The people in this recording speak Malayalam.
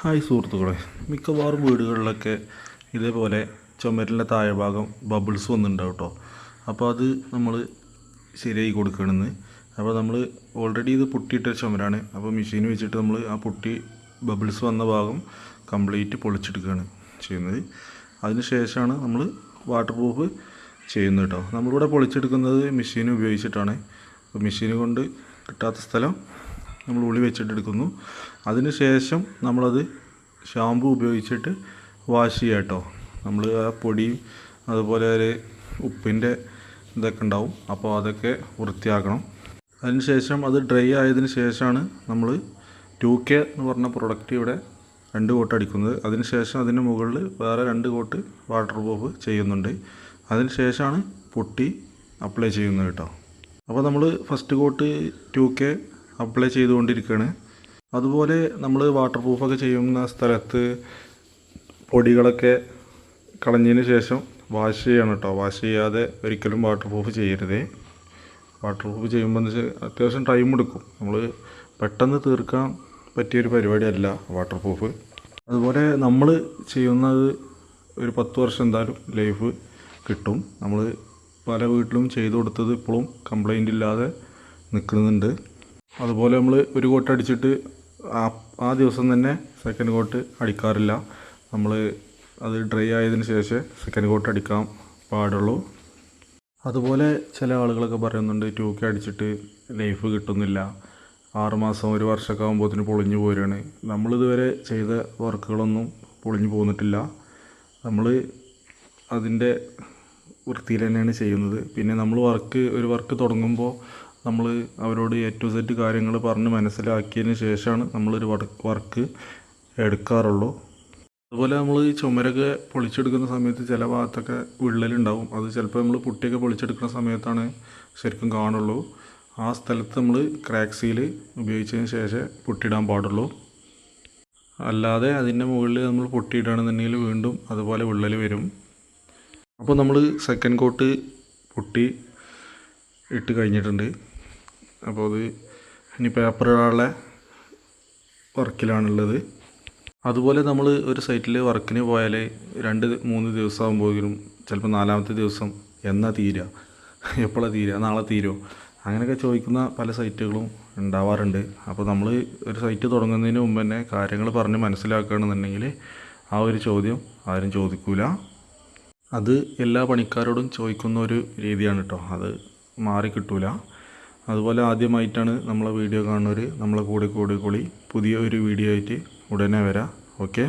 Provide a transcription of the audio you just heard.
ഹായ് സുഹൃത്തുക്കളെ, മിക്കവാറും വീടുകളിലൊക്കെ ഇതേപോലെ ചുമരിൻ്റെ താഴെ ഭാഗം ബബിൾസ് വന്നിട്ടുണ്ടാവും കേട്ടോ. അപ്പോൾ അത് നമ്മൾ ശരിയായി കൊടുക്കണമെന്ന്. അപ്പോൾ നമ്മൾ ഓൾറെഡി ഇത് പൊട്ടിയിട്ട ചുമരാണ്. അപ്പോൾ മെഷീൻ വെച്ചിട്ട് നമ്മൾ ആ പൊട്ടി ബബിൾസ് വന്ന ഭാഗം കംപ്ലീറ്റ് പൊളിച്ചെടുക്കുകയാണ് ചെയ്യുന്നത്. അതിന് ശേഷമാണ് നമ്മൾ വാട്ടർ പ്രൂഫ് ചെയ്യുന്നത് കേട്ടോ. നമ്മളിവിടെ പൊളിച്ചെടുക്കുന്നത് മെഷീൻ ഉപയോഗിച്ചിട്ടാണ്. അപ്പോൾ മെഷീൻ കൊണ്ട് കിട്ടാത്ത സ്ഥലം നമ്മൾ ഉള്ളി വെച്ചിട്ടെടുക്കുന്നു. അതിന് ശേഷം നമ്മളത് ഷാമ്പു ഉപയോഗിച്ചിട്ട് വാഷ് ചെയ്യുക കേട്ടോ. നമ്മൾ ആ പൊടിയും അതുപോലെ ഒരു ഉപ്പിൻ്റെ ഇതൊക്കെ ഉണ്ടാവും, അപ്പോൾ അതൊക്കെ വൃത്തിയാക്കണം. അതിന് ശേഷം അത് ഡ്രൈ ആയതിന് ശേഷമാണ് നമ്മൾ 2K എന്ന് പറഞ്ഞ പ്രൊഡക്റ്റ് ഇവിടെ 2 കോട്ട് അടിക്കുന്നത്. അതിന് ശേഷം അതിന് മുകളിൽ വേറെ 2 കോട്ട് വാട്ടർ പ്രൂഫ് ചെയ്യുന്നുണ്ട്. അതിന് ശേഷമാണ് പൊട്ടി അപ്ലൈ ചെയ്യുന്നത് കേട്ടോ. അപ്പോൾ നമ്മൾ ഫസ്റ്റ് കോട്ട് 2K അപ്ലൈ ചെയ്തുകൊണ്ടിരിക്കുകയാണ്. അതുപോലെ നമ്മൾ വാട്ടർ പ്രൂഫൊക്കെ ചെയ്യുന്ന സ്ഥലത്ത് പൊടികളൊക്കെ കളഞ്ഞതിന് ശേഷം വാഷ് ചെയ്യണം കേട്ടോ. വാഷ് ചെയ്യാതെ ഒരിക്കലും വാട്ടർ പ്രൂഫ് ചെയ്യരുത്. വാട്ടർ പ്രൂഫ് ചെയ്യുമ്പോൾ എന്ന് വെച്ചാൽ അത്യാവശ്യം ടൈം എടുക്കും. നമ്മൾ പെട്ടെന്ന് തീർക്കാൻ പറ്റിയൊരു പരിപാടിയല്ല വാട്ടർ പ്രൂഫ്. അതുപോലെ നമ്മൾ ചെയ്യുന്നത് ഒരു 10 വർഷം എന്തായാലും ലൈഫ് കിട്ടും. നമ്മൾ പല വീട്ടിലും ചെയ്തു കൊടുത്തത് ഇപ്പോഴും കംപ്ലൈൻ്റ് ഇല്ലാതെ നിൽക്കുന്നുണ്ട്. അതുപോലെ നമ്മൾ ഒരു കോട്ട് അടിച്ചിട്ട് ആ ദിവസം തന്നെ സെക്കൻഡ് കോട്ട് അടിക്കാറില്ല. നമ്മൾ അത് ഡ്രൈ ആയതിന് ശേഷം സെക്കൻഡ് കോട്ട് അടിക്കാൻ പാടുള്ളൂ. അതുപോലെ ചില ആളുകളൊക്കെ പറയുന്നുണ്ട് 2K അടിച്ചിട്ട് ലൈഫ് കിട്ടുന്നില്ല, 6 മാസം 1 വർഷമൊക്കെ ആകുമ്പോഴത്തേന് പൊളിഞ്ഞു പോരുകയാണ്. നമ്മളിതുവരെ ചെയ്ത വർക്കുകളൊന്നും പൊളിഞ്ഞു പോന്നിട്ടില്ല. നമ്മൾ അതിൻ്റെ വൃത്തിയിൽ തന്നെയാണ് ചെയ്യുന്നത്. പിന്നെ നമ്മൾ ഒരു വർക്ക് തുടങ്ങുമ്പോൾ നമ്മൾ അവരോട് A to Z കാര്യങ്ങൾ പറഞ്ഞ് മനസ്സിലാക്കിയതിന് ശേഷമാണ് നമ്മളൊരു വർക്ക് എടുക്കാറുള്ളൂ. അതുപോലെ നമ്മൾ ഈ ചുമരൊക്കെ പൊളിച്ചെടുക്കുന്ന സമയത്ത് ചില ഭാഗത്തൊക്കെ വിള്ളലുണ്ടാവും. അത് ചിലപ്പോൾ നമ്മൾ പുട്ടിയൊക്കെ പൊളിച്ചെടുക്കുന്ന സമയത്താണ് ശരിക്കും കാണുള്ളൂ. ആ സ്ഥലത്ത് നമ്മൾ ക്രാക്ക് സീൽ ഉപയോഗിച്ചതിന് ശേഷം പൊട്ടിയിടാൻ പാടുള്ളൂ. അല്ലാതെ അതിൻ്റെ മുകളിൽ നമ്മൾ പൊട്ടിയിടുകയാണെന്നുണ്ടെങ്കിൽ വീണ്ടും അതുപോലെ വിള്ളൽ വരും. അപ്പോൾ നമ്മൾ സെക്കൻഡ് കോട്ട് പൊട്ടി ഇട്ട് കഴിഞ്ഞിട്ടുണ്ട്. അപ്പോൾ അത് ഇനി പേപ്പർ ഇടാനുള്ള വർക്കിലാണുള്ളത്. അതുപോലെ നമ്മൾ ഒരു സൈറ്റിൽ വർക്കിന് പോയാൽ 2-3 ദിവസം ആകുമ്പോഴേക്കും ചിലപ്പോൾ 4ാമത്തെ ദിവസം എന്നാ തീരുക, എപ്പോഴാണ് തീരുക, നാളെ തീരുമോ, അങ്ങനെയൊക്കെ ചോദിക്കുന്ന പല സൈറ്റുകളും ഉണ്ടാവാറുണ്ട്. അപ്പോൾ നമ്മൾ ഒരു സൈറ്റ് തുടങ്ങുന്നതിന് മുമ്പ് തന്നെ കാര്യങ്ങൾ പറഞ്ഞ് മനസ്സിലാക്കുകയാണെന്നുണ്ടെങ്കിൽ ആ ഒരു ചോദ്യം ആരും ചോദിക്കില്ല. അത് എല്ലാ പണിക്കാരോടും ചോദിക്കുന്ന ഒരു രീതിയാണ് കേട്ടോ. അത് മാറിക്കിട്ടൂല. അതുപോലെ ആദ്യമായിട്ടാണ് നമ്മളെ വീഡിയോ കാണുന്നവർ നമ്മളെ കൂടി പുതിയ ഒരു വീഡിയോ ആയിട്ട് ഉടനെ വരാം. ഓക്കെ.